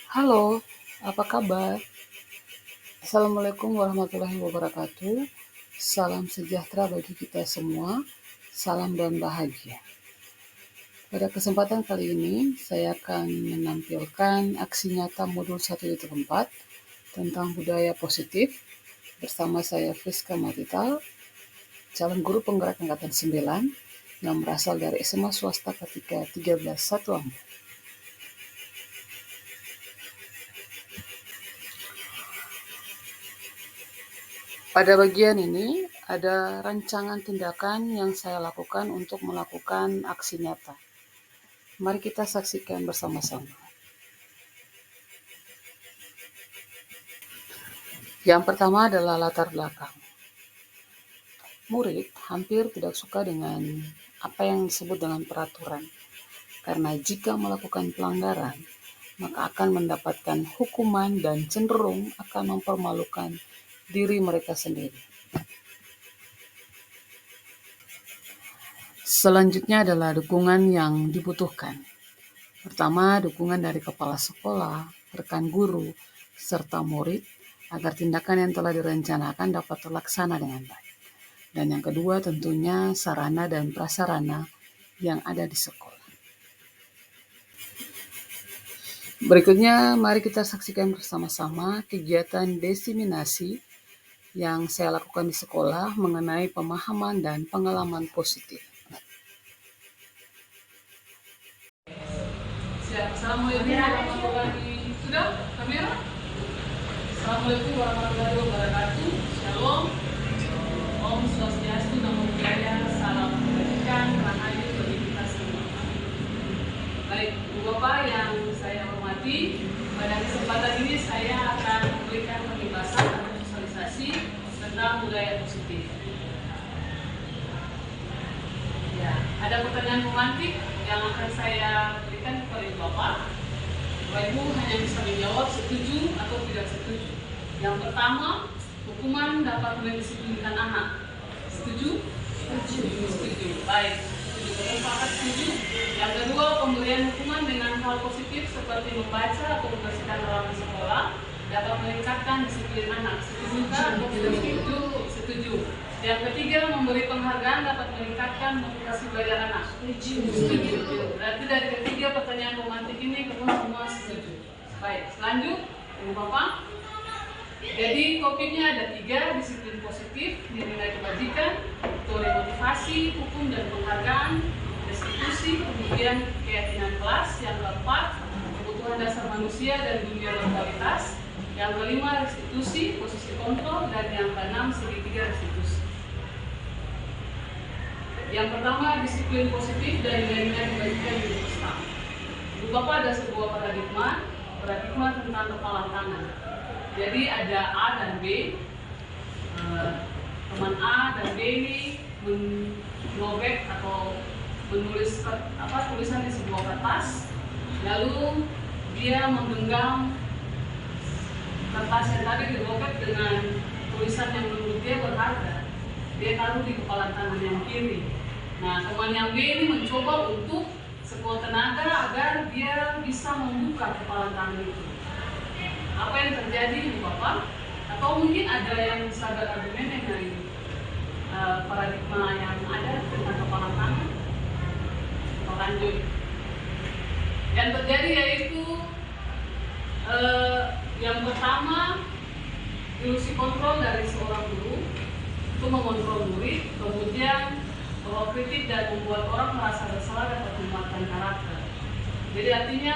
Halo, apa kabar? Assalamualaikum warahmatullahi wabarakatuh. Salam sejahtera bagi kita semua. Salam dan bahagia. Pada kesempatan kali ini, saya akan menampilkan aksi nyata modul 1.4 tentang budaya positif bersama saya Friska Matital, calon guru penggerak angkatan 9 yang berasal dari SMA swasta ketika 13 1 Ambon. Pada bagian ini ada rancangan tindakan yang saya lakukan untuk melakukan aksi nyata. Mari kita saksikan bersama-sama. Yang pertama adalah latar belakang. Murid hampir tidak suka dengan apa yang disebut dengan peraturan, karena jika melakukan pelanggaran, maka akan mendapatkan hukuman dan cenderung akan mempermalukan diri mereka sendiri. Selanjutnya adalah dukungan yang dibutuhkan. Pertama, dukungan dari kepala sekolah, rekan guru, serta murid agar tindakan yang telah direncanakan dapat terlaksana dengan baik. Dan yang kedua tentunya sarana dan prasarana yang ada di sekolah. Berikutnya mari kita saksikan bersama-sama kegiatan diseminasi yang saya lakukan di sekolah mengenai pemahaman dan pengalaman positif. Assalamualaikum warahmatullahi sudah kamera. Assalamualaikum warahmatullahi wabarakatuh. Shalom. Om Swastiastu, Namo Buddhaya, salam kebajikan, rahayu bagi kita semua. Baik, Ibu Bapak yang saya hormati, pada kesempatan ini saya akan memberikan pembahasan atau sosialisasi tentang budaya positif. Ya, ada pertanyaan pemantik yang akan saya berikan kepada Ibu Bapak. Bapak Ibu hanya bisa menjawab setuju atau tidak setuju. Yang pertama, hukuman dapat mendisiplinkan anak. Setuju? Setuju. Setuju. Baik. Setuju. Yang kedua, pemberian hukuman dengan hal positif seperti membaca atau membersihkan ruangan sekolah dapat meningkatkan disiplin anak. Setuju atau tidak setuju? Setuju. Yang ketiga, memberi penghargaan dapat meningkatkan motivasi belajar anak. Setuju. Berarti dari ketiga pertanyaan pemantik ini kamu semua setuju. Baik, lanjut, Ibu Bapak. Jadi topiknya ada 3, disiplin positif, nilai kebajikan, teori motivasi, hukum dan penghargaan, restitusi, kemudian keyakinan kelas. Yang keempat, kebutuhan dasar manusia dan dunia berkualitas. Yang kelima, restitusi, posisi kontrol, dan yang keenam, segitiga restitusi. Yang pertama, disiplin positif dan nilai-nilai kebajikan di Islam. Ibu Bapak ada sebuah paradigma tentang kepalan tangan. Jadi ada A dan B. Teman A dan B ini menobek atau menulis tulisan di sebuah kertas, lalu dia menggenggam kertas yang tadi dirobek dengan tulisan yang menurut dia berharga. Dia taruh di kepala tangan yang kiri. Nah, teman yang B ini mencoba untuk sekuat tenaga agar dia bisa membuka kepala tangan itu. Apa yang terjadi, Ibu Bapak? Atau mungkin ada yang bisa berargumen dengan paradigma yang ada tentang kepala tangan? Kita lanjut. Yang terjadi yaitu yang pertama, ilusi kontrol dari seorang guru itu mengontrol murid, kemudian bahwa kritik dan membuat orang merasa bersalah dapat memuatkan karakter. Jadi artinya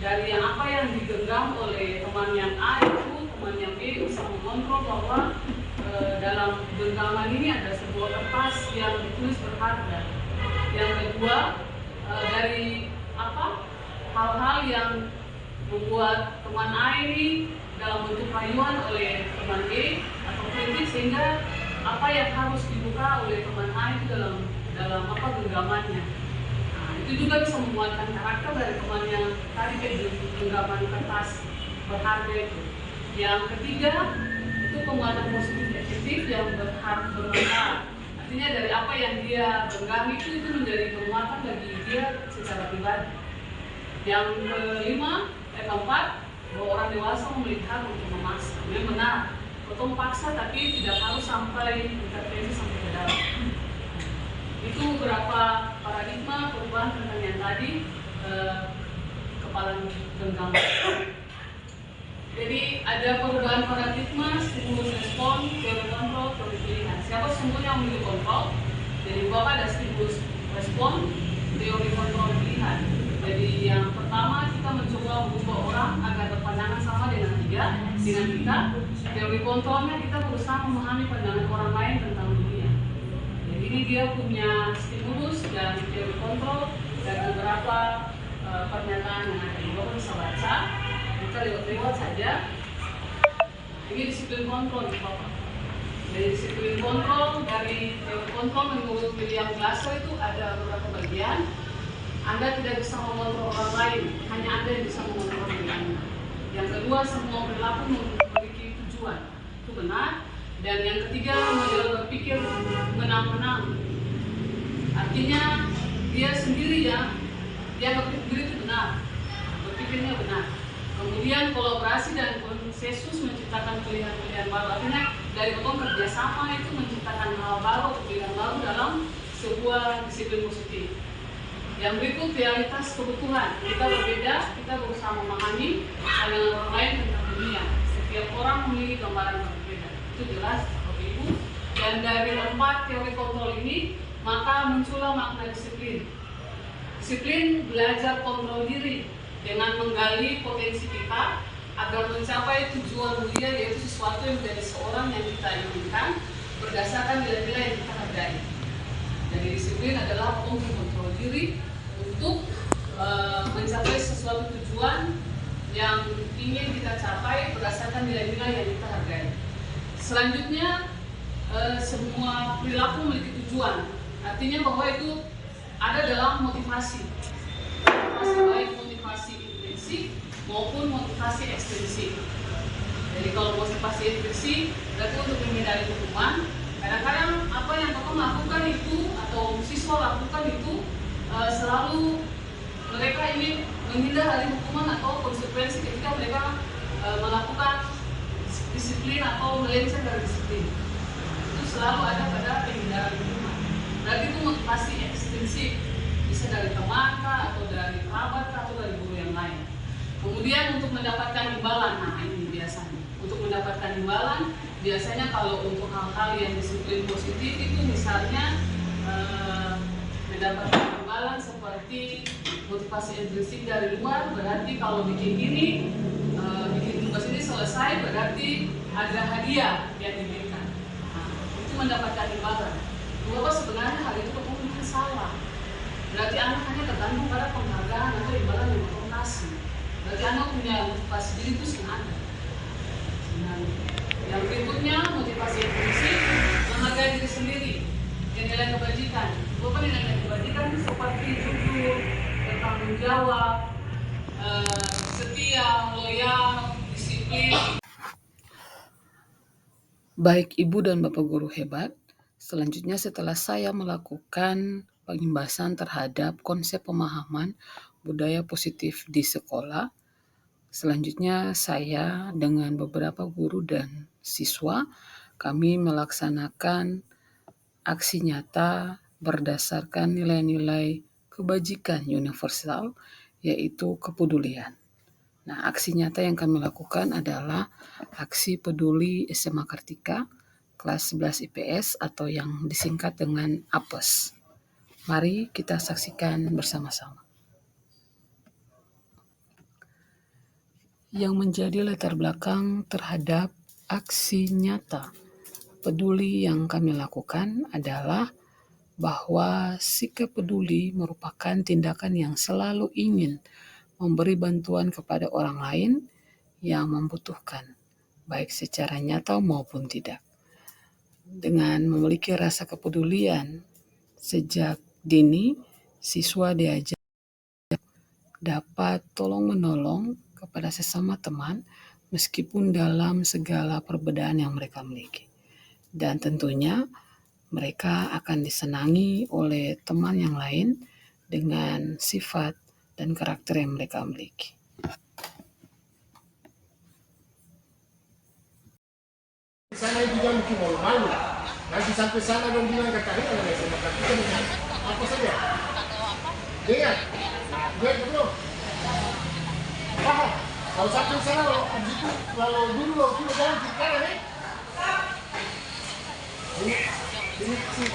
dari yang apa yang digenggam oleh teman yang A itu, teman yang B bisa mengontrol bahwa dalam genggaman ini ada sebuah kertas yang ditulis berharga. Yang kedua, dari hal-hal yang membuat teman A ini dalam bentuk rayuan oleh teman B atau kritik, sehingga apa yang harus dibuka oleh teman A itu dalam genggamannya. Nah, itu juga bisa memuatkan karakter dari teman yang tadi genggaman kertas berharga itu. Yang ketiga, itu penguatan positif efektif yang bermanfaat. Artinya dari apa yang dia genggam itu menjadi penguatan bagi dia secara pribadi. Yang kelima, Yang keempat, bahwa orang dewasa memiliki hak untuk memaksa. Memang benar, potong paksa tapi tidak harus sampai intervensi sampai ke dalam. Itu beberapa paradigma perubahan tentang yang tadi kepala genggam. Jadi ada perubahan paradigma, stimulus respon, teori kontrol, teori pilihan. Siapa semuanya yang memiliki kontrol? Jadi Bapak ada stimulus respon, teori kontrol pilihan. Jadi yang pertama kita mencoba mengubah orang agar berpandangan sama dengan kita. Teori kontrolnya kita berusaha memahami pandangan orang lain tentang dunia. Jadi ini dia punya stimulus dan teori kontrol dan beberapa pernyataan yang ada. Bapak bisa baca. Kita lewat saja. Ini disiplin kontrol Bapak. Dari disiplin kontrol, dari teori kontrol menurut William Glasser itu ada beberapa bagian. Anda tidak bisa mengontrol orang lain, hanya Anda yang bisa mengontrol diri Anda. Yang kedua, semua perilaku memiliki tujuan, itu benar. Dan yang ketiga, model berpikir menang-menang. Artinya dia sendiri ya, dia berpikir itu benar, berpikirnya benar. Kemudian kolaborasi dan konsensus menciptakan pilihan-pilihan baru. Artinya dari potong kerjasama itu menciptakan hal baru, pilihan baru dalam sebuah disiplin positif. Yang berikut realitas kebutuhan. Kita berbeda, kita berusaha memahami pandangan orang lain tentang dunia. Setiap orang memiliki gambaran berbeda. Itu jelas Bapak Ibu. Dan dari 4 teori kontrol ini, maka muncullah makna disiplin. Disiplin belajar kontrol diri dengan menggali potensi kita agar mencapai tujuan mulia, yaitu sesuatu yang menjadi seorang yang kita inginkan berdasarkan nilai-nilai yang kita hargai. Jadi disiplin adalah untuk kontrol diri untuk mencapai sesuatu tujuan yang ingin kita capai berdasarkan nilai-nilai yang kita hargai. Selanjutnya, semua perilaku memiliki tujuan. Artinya bahwa itu ada dalam motivasi baik motivasi intrinsik maupun motivasi ekstrinsik. Jadi kalau motivasi intrinsik berarti untuk menghindari hukuman. Kadang-kadang apa yang Bapak lakukan itu atau siswa lakukan itu selalu mereka ingin menghindar dari hukuman atau konsekuensi ketika mereka melakukan disiplin atau melenceng dari disiplin. Itu selalu ada pada penghindaran hukuman. Berarti itu motivasi ekstrinsik, bisa dari teman kah, atau dari kerabat kah, atau dari guru yang lain. Kemudian untuk mendapatkan imbalan, nah ini biasanya. Untuk mendapatkan imbalan, biasanya kalau untuk hal-hal yang disiplin positif itu misalnya mendapatkan imbalan seperti motivasi intrinsik dari luar, berarti kalau bikin ini, bikin tugas ini selesai, berarti ada hadiah yang diberikan. Nah, itu mendapatkan imbalan. Bahwa sebenarnya hal itu mungkin salah. Berarti anak hanya tergantung pada penghargaan atau imbalan yang Bapak kasih. Berarti anak punya motivasi diri itu sengaja. Yang berikutnya motivasi intrinsik, menghargai diri sendiri, nilai kebajikan. Bapak nilai kebajikan seperti jujur, bertanggung jawab, setia, loyal, disiplin. Baik Ibu dan Bapak Guru hebat, selanjutnya setelah saya melakukan pengimbasan terhadap konsep pemahaman budaya positif di sekolah, selanjutnya saya dengan beberapa guru dan siswa, kami melaksanakan aksi nyata berdasarkan nilai-nilai kebajikan universal, yaitu kepedulian. Nah, aksi nyata yang kami lakukan adalah aksi peduli SMA Kartika, kelas 11 IPS atau yang disingkat dengan APES. Mari kita saksikan bersama-sama. Yang menjadi latar belakang terhadap aksi nyata peduli yang kami lakukan adalah bahwa sikap peduli merupakan tindakan yang selalu ingin memberi bantuan kepada orang lain yang membutuhkan, baik secara nyata maupun tidak. Dengan memiliki rasa kepedulian sejak dini, siswa diajak dapat tolong-menolong kepada sesama teman meskipun dalam segala perbedaan yang mereka miliki. Dan tentunya mereka akan disenangi oleh teman yang lain dengan sifat dan karakter yang mereka miliki. sana itu jangan bikin malu-malu. Nanti sampai sana dong bilang kata ini ada sama kita dengan apa saja. Dengar, dengar betul. Paham? Kalau sampai sana lo, abis itu kalau dulu lo kita jangan kiri kanan nih. Ini sih.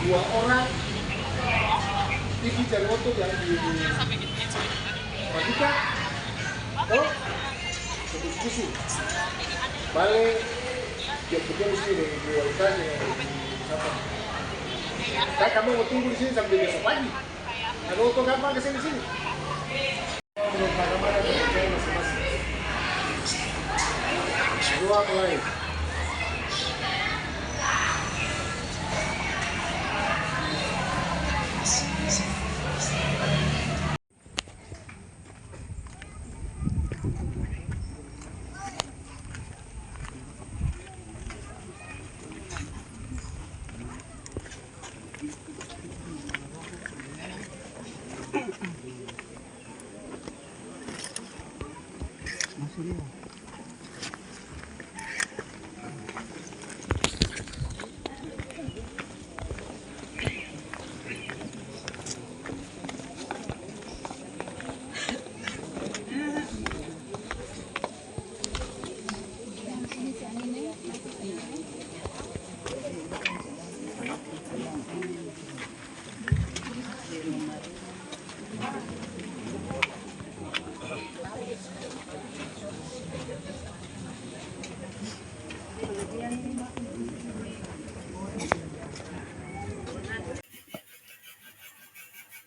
Dua orang pergi cari motor yang di Madika, oh, untuk susu, balik dia kerja di sini di Walikan yang di Sabang. Kamu mau tunggu di sini sampai besok pagi. Ada motor gampang ke sini sini. Belum mana-mana dari masing-masing. Dua mulai.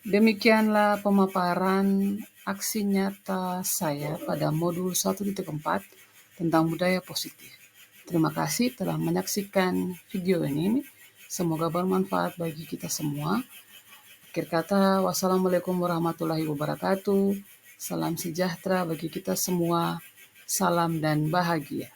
Demikianlah pemaparan aksi nyata saya pada modul 1.4 tentang budaya positif. Terima kasih telah menyaksikan video ini. Semoga bermanfaat bagi kita semua. Akhir kata, wassalamualaikum warahmatullahi wabarakatuh. Salam sejahtera bagi kita semua. Salam dan bahagia.